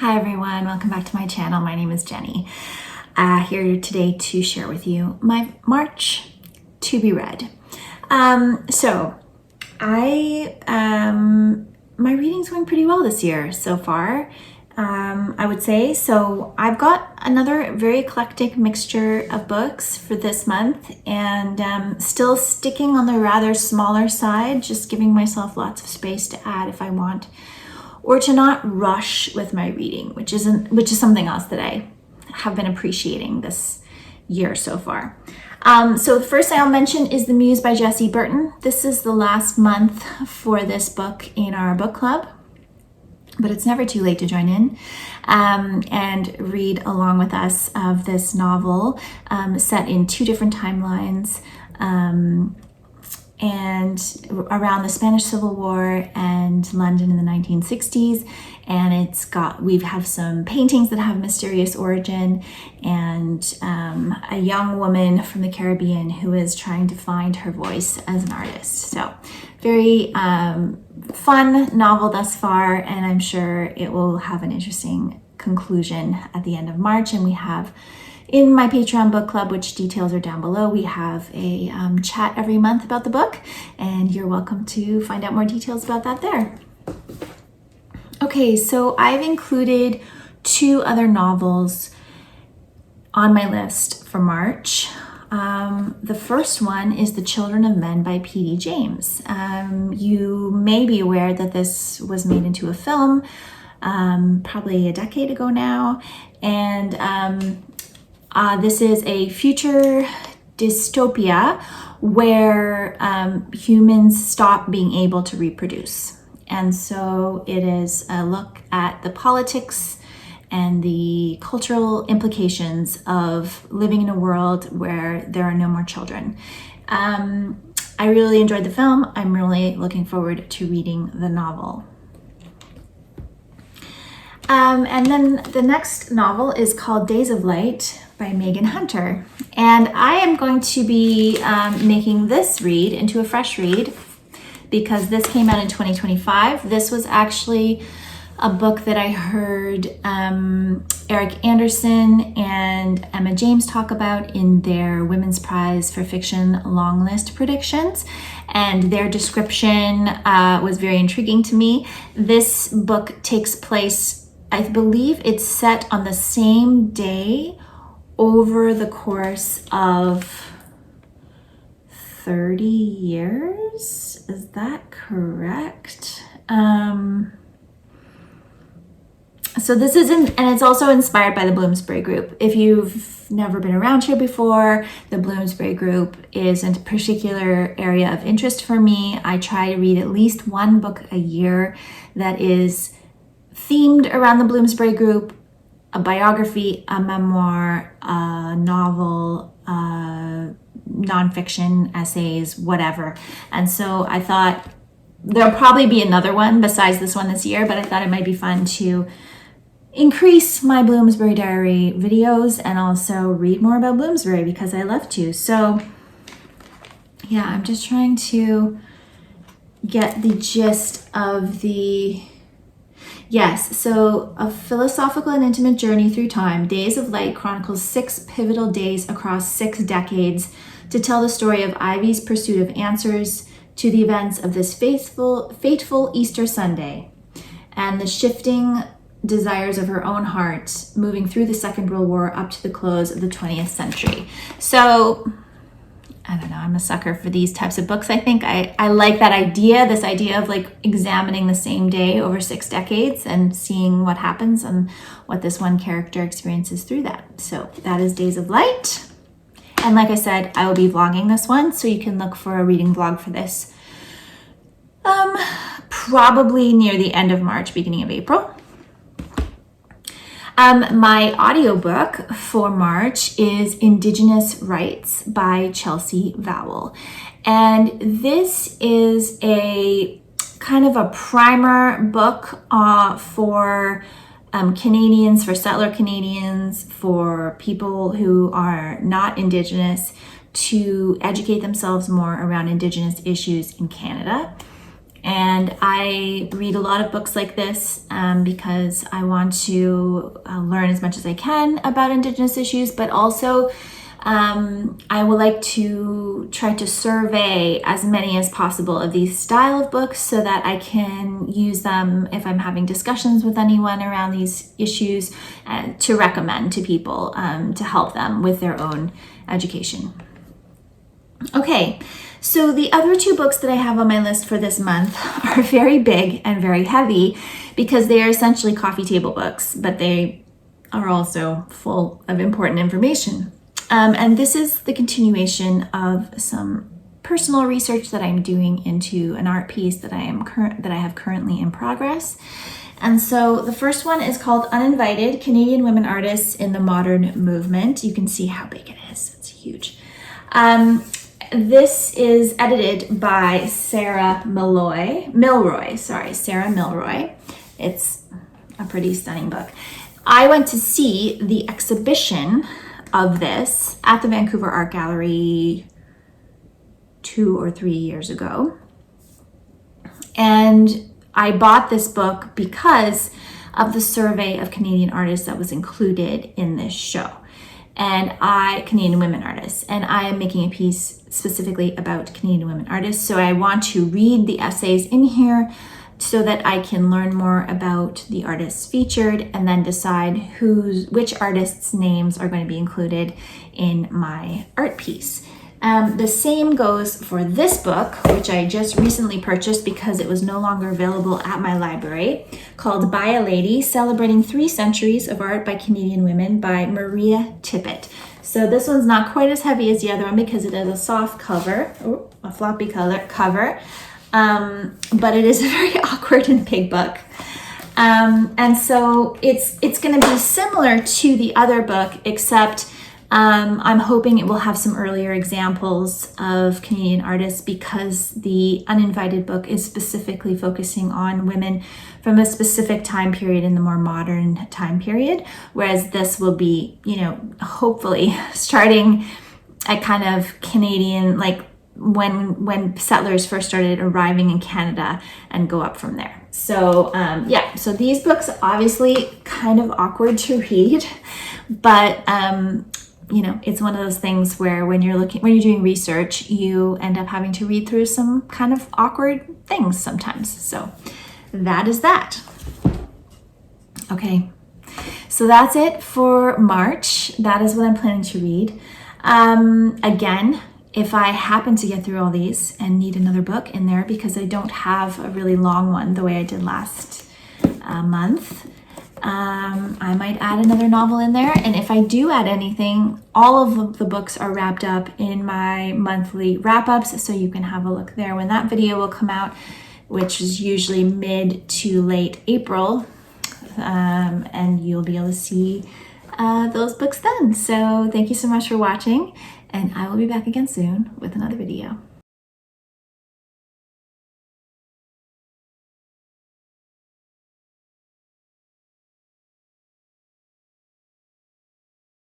Hi everyone, welcome back to my channel. My name is Jenny. Here today to share with you my March to be read. My reading's going pretty well this year so far, I would say. So I've got another very eclectic mixture of books for this month, and still sticking on the rather smaller side, just giving myself lots of space to add if I want, or to not rush with my reading, which is something else that I have been appreciating this year so far. So the first thing I'll mention is the Muse by Jessie Burton. This is the last month for this book in our book club, but it's never too late to join in and read along with us of this novel set in two different timelines, and around the Spanish Civil War and London in the 1960s. And we have some paintings that have mysterious origin, and a young woman from the Caribbean who is trying to find her voice as an artist. So very fun novel thus far, and I'm sure it will have an interesting conclusion at the end of March. And we have, in my Patreon book club, which details are down below, we have a chat every month about the book, and you're welcome to find out more details about that there. Okay, so I've included two other novels on my list for March. The first one is The Children of Men by P.D. James. You may be aware that this was made into a film probably a decade ago now, and this is a future dystopia where humans stop being able to reproduce. And so it is a look at the politics and the cultural implications of living in a world where there are no more children. I really enjoyed the film. I'm really looking forward to reading the novel. And then the next novel is called Days of Light by Megan Hunter. And I am going to be making this read into a fresh read because this came out in 2025. This was actually a book that I heard Eric Anderson and Emma James talk about in their Women's Prize for Fiction long list predictions, and their description was very intriguing to me. This book takes place, I believe it's set on the same day over the course of 30 years. Is that correct? So this isn't, and it's also inspired by the Bloomsbury Group. If you've never been around here before, the Bloomsbury Group is a particular area of interest for me. I try to read at least one book a year that is themed around the Bloomsbury Group: a biography, a memoir, a novel, nonfiction, essays, whatever. And so I thought there'll probably be another one besides this one this year, but I thought it might be fun to increase my Bloomsbury Diary videos and also read more about Bloomsbury because I love to. So yeah, I'm just trying to get the gist of the... Yes, so a philosophical and intimate journey through time, Days of Light chronicles 6 pivotal days across 6 decades to tell the story of Ivy's pursuit of answers to the events of this fateful Easter Sunday and the shifting desires of her own heart moving through the Second World War up to the close of the 20th century. So I don't know, I'm a sucker for these types of books. I think I like that idea, this idea of like examining the same day over 6 decades and seeing what happens and what this one character experiences through that. So that is Days of Light. And like I said, I will be vlogging this one, so you can look for a reading vlog for this probably near the end of March, beginning of April. My audiobook for March is Indigenous Rights by Chelsea Vowel. And this is a kind of a primer book for Canadians, for settler Canadians, for people who are not Indigenous, to educate themselves more around Indigenous issues in Canada. And I read a lot of books like this because I want to learn as much as I can about Indigenous issues, but also I would like to try to survey as many as possible of these style of books so that I can use them if I'm having discussions with anyone around these issues to recommend to people to help them with their own education. Okay, so the other two books that I have on my list for this month are very big and very heavy because they are essentially coffee table books, but they are also full of important information. And this is the continuation of some personal research that I'm doing into an art piece that I have currently in progress. And so the first one is called Uninvited, Canadian Women Artists in the Modern Movement. You can see how big it is. It's huge. This is edited by Sarah Milroy. It's a pretty stunning book. I went to see the exhibition of this at the Vancouver Art Gallery 2 or 3 years ago. And I bought this book because of the survey of Canadian artists that was included in this show. Canadian women artists, and I am making a piece specifically about Canadian women artists. So I want to read the essays in here so that I can learn more about the artists featured and then decide which artists' names are going to be included in my art piece. The same goes for this book, which I just recently purchased because it was no longer available at my library, called By a Lady, Celebrating 3 Centuries of Art by Canadian Women by Maria Tippett. So this one's not quite as heavy as the other one because it has a soft cover, a floppy cover, but it is a very awkward and big book. And so it's going to be similar to the other book, except I'm hoping it will have some earlier examples of Canadian artists because the Uninvited book is specifically focusing on women from a specific time period in the more modern time period, whereas this will be, hopefully starting at kind of Canadian, like when settlers first started arriving in Canada and go up from there. So so these books obviously kind of awkward to read, but it's one of those things where when you're doing research, you end up having to read through some kind of awkward things sometimes. So that is that. Okay, so that's it for March. That is what I'm planning to read. Again, if I happen to get through all these and need another book in there because I don't have a really long one the way I did last month, I might add another novel in there. And if I do add anything, all of the books are wrapped up in my monthly wrap-ups, so you can have a look there when that video will come out, which is usually mid to late April, and you'll be able to see those books then. So thank you so much for watching, and I will be back again soon with another video.